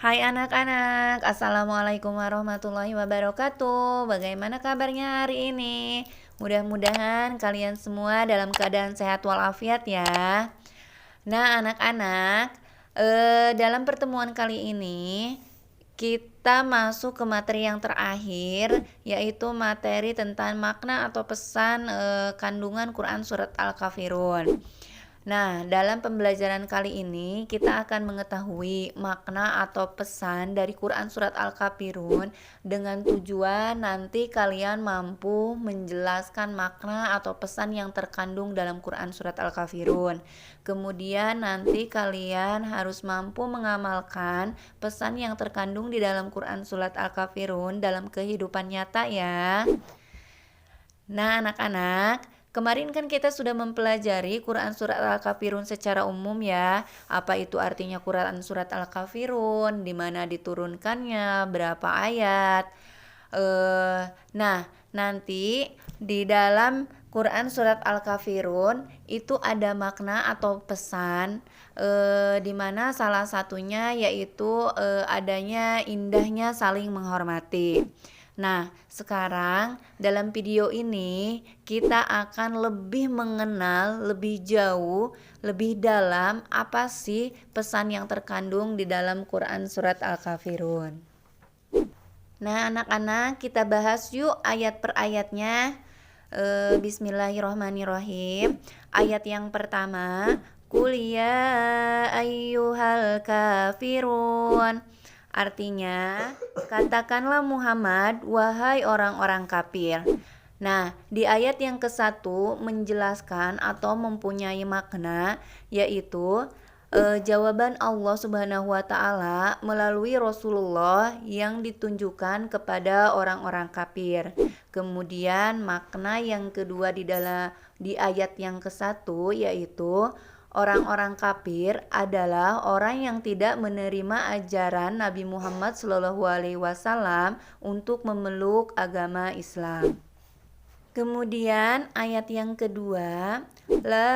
Hai anak-anak, Assalamualaikum warahmatullahi wabarakatuh. Bagaimana kabarnya hari ini? Mudah-mudahan kalian semua dalam keadaan sehat walafiat ya. Nah anak-anak, dalam pertemuan kali ini kita masuk ke materi yang terakhir, yaitu materi tentang makna atau pesan kandungan Quran Surat Al-Kafirun. Nah, dalam pembelajaran kali ini kita akan mengetahui makna atau pesan dari Quran Surat Al-Kafirun dengan tujuan nanti kalian mampu menjelaskan makna atau pesan yang terkandung dalam Quran Surat Al-Kafirun. Kemudian nanti kalian harus mampu mengamalkan pesan yang terkandung di dalam Quran Surat Al-Kafirun dalam kehidupan nyata ya. Nah, anak-anak, kemarin kan kita sudah mempelajari Quran Surat Al-Kafirun secara umum ya. Apa itu artinya Quran Surat Al-Kafirun, di mana diturunkannya, berapa ayat. Nah, nanti di dalam Quran Surat Al-Kafirun itu ada makna atau pesan di mana salah satunya yaitu adanya indahnya saling menghormati. Nah, sekarang dalam video ini kita akan lebih mengenal lebih jauh, lebih dalam apa sih pesan yang terkandung di dalam Quran Surat Al-Kafirun. Nah, anak-anak, kita bahas yuk ayat per ayatnya. Bismillahirrahmanirrahim. Ayat yang pertama, Qul ya ayyuhal kafirun. Artinya, katakanlah Muhammad, wahai orang-orang kafir. Nah, di ayat yang ke-1 menjelaskan atau mempunyai makna, yaitu jawaban Allah Subhanahu wa taala melalui Rasulullah yang ditunjukkan kepada orang-orang kafir. Kemudian makna yang kedua di ayat yang ke-1 yaitu orang-orang kafir adalah orang yang tidak menerima ajaran Nabi Muhammad SAW untuk memeluk agama Islam. Kemudian ayat yang kedua, la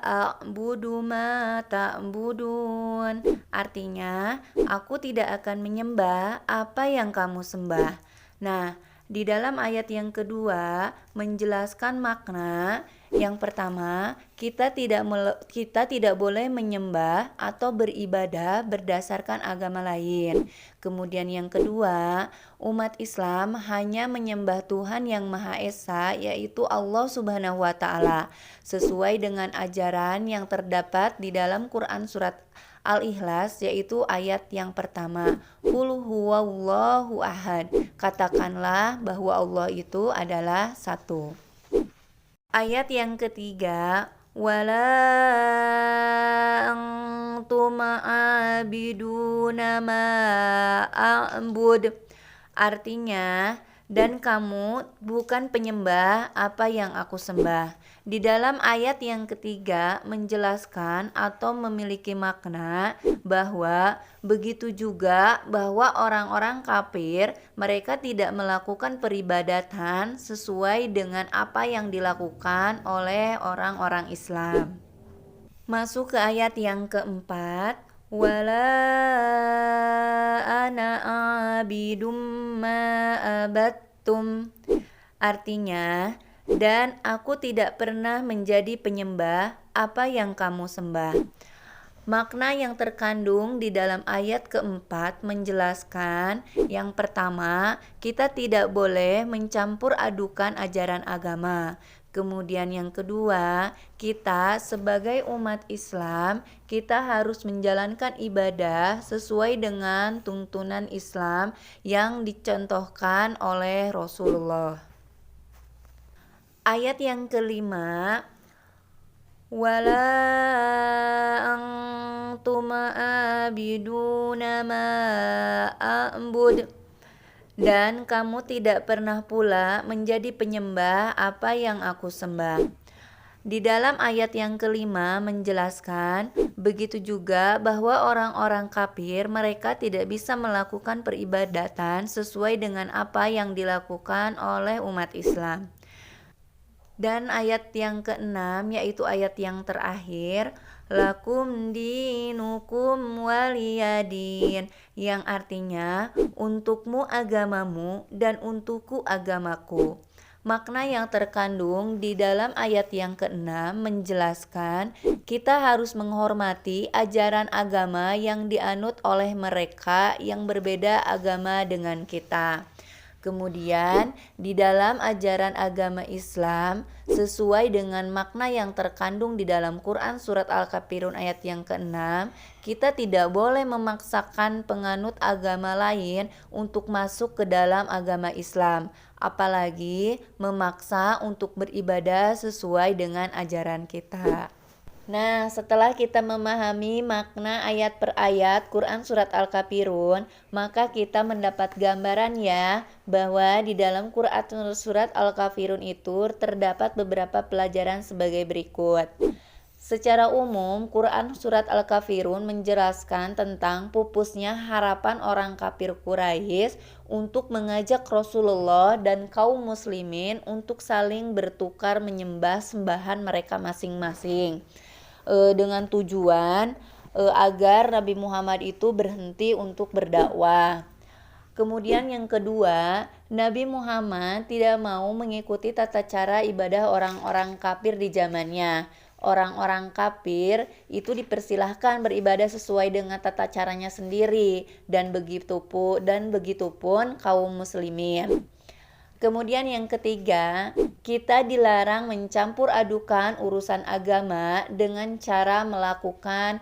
a'budu ma ta'budun. Artinya, aku tidak akan menyembah apa yang kamu sembah. Nah, di dalam ayat yang kedua menjelaskan makna. Yang pertama, kita tidak boleh menyembah atau beribadah berdasarkan agama lain. Kemudian yang kedua, umat Islam hanya menyembah Tuhan yang Maha Esa, yaitu Allah Subhanahu wa taala, sesuai dengan ajaran yang terdapat di dalam Quran surat Al-Ikhlas, yaitu ayat yang pertama, Qul huwallahu ahad. Katakanlah bahwa Allah itu adalah satu. Ayat yang ketiga, wala antum abiduna ma a'bud. Artinya, dan kamu bukan penyembah apa yang aku sembah. Di dalam ayat yang ketiga menjelaskan atau memiliki makna bahwa begitu juga bahwa orang-orang kafir mereka tidak melakukan peribadatan sesuai dengan apa yang dilakukan oleh orang-orang Islam. Masuk ke ayat yang keempat, wala ana abidum ma abattum. Artinya, dan aku tidak pernah menjadi penyembah apa yang kamu sembah. Makna yang terkandung di dalam ayat keempat menjelaskan, yang pertama, kita tidak boleh mencampur adukan ajaran agama. Kemudian yang kedua, kita sebagai umat Islam, kita harus menjalankan ibadah sesuai dengan tuntunan Islam yang dicontohkan oleh Rasulullah. Ayat yang kelima, wala antum abiduna ma a'bud. Dan kamu tidak pernah pula menjadi penyembah apa yang aku sembah. Di dalam ayat yang kelima menjelaskan, begitu juga bahwa orang-orang kafir mereka tidak bisa melakukan peribadatan sesuai dengan apa yang dilakukan oleh umat Islam. Dan ayat yang keenam yaitu ayat yang terakhir, lakum dinukum waliyadin, yang artinya untukmu agamamu dan untukku agamaku. Makna yang terkandung di dalam ayat yang ke-6 menjelaskan kita harus menghormati ajaran agama yang dianut oleh mereka yang berbeda agama dengan kita. Kemudian, di dalam ajaran agama Islam, sesuai dengan makna yang terkandung di dalam Quran Surat Al-Kafirun ayat yang ke-6, kita tidak boleh memaksakan penganut agama lain untuk masuk ke dalam agama Islam, apalagi memaksa untuk beribadah sesuai dengan ajaran kita. Nah, setelah kita memahami makna ayat per ayat Quran Surat Al-Kafirun, maka kita mendapat gambaran ya bahwa di dalam Quran Surat Al-Kafirun itu terdapat beberapa pelajaran sebagai berikut. Secara umum, Quran Surat Al-Kafirun menjelaskan tentang pupusnya harapan orang kafir Quraisy untuk mengajak Rasulullah dan kaum muslimin untuk saling bertukar menyembah sembahan mereka masing-masing. Dengan tujuan agar Nabi Muhammad itu berhenti untuk berdakwah. Kemudian yang kedua, Nabi Muhammad tidak mau mengikuti tata cara ibadah orang-orang kafir di zamannya. Orang-orang kafir itu dipersilahkan beribadah sesuai dengan tata caranya sendiri dan begitupun kaum muslimin. Kemudian yang ketiga, kita dilarang mencampur adukan urusan agama dengan cara melakukan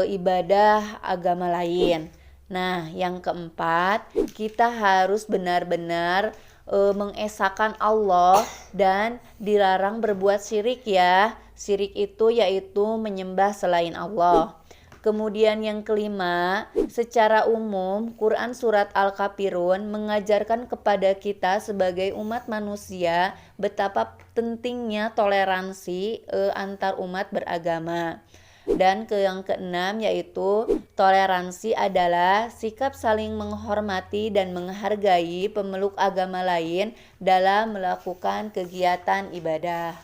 ibadah agama lain. Nah, yang keempat, kita harus benar-benar mengesahkan Allah dan dilarang berbuat syirik ya. Syirik itu yaitu menyembah selain Allah. Kemudian yang kelima, secara umum Quran Surat Al-Kafirun mengajarkan kepada kita sebagai umat manusia betapa pentingnya toleransi antar umat beragama. Dan yang keenam yaitu toleransi adalah sikap saling menghormati dan menghargai pemeluk agama lain dalam melakukan kegiatan ibadah.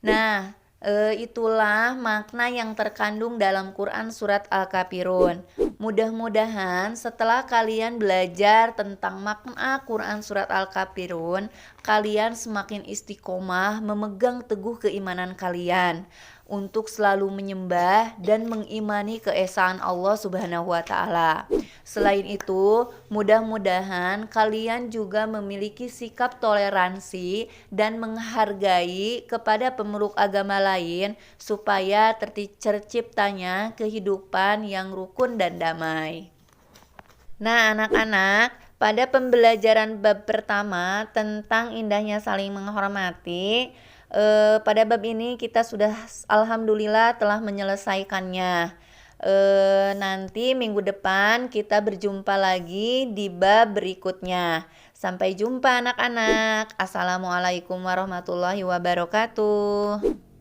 Nah, itulah makna yang terkandung dalam Quran Surat Al-Kafirun. Mudah-mudahan setelah kalian belajar tentang makna Quran Surat Al-Kafirun, kalian semakin istiqomah memegang teguh keimanan kalian untuk selalu menyembah dan mengimani keesaan Allah Subhanahu wa taala. Selain itu, mudah-mudahan kalian juga memiliki sikap toleransi dan menghargai kepada pemeluk agama lain supaya terciptanya kehidupan yang rukun dan damai. Nah, anak-anak, pada pembelajaran bab pertama tentang indahnya saling menghormati, pada bab ini kita sudah alhamdulillah telah menyelesaikannya. Nanti minggu depan kita berjumpa lagi di bab berikutnya. Sampai jumpa anak-anak. Assalamualaikum warahmatullahi wabarakatuh.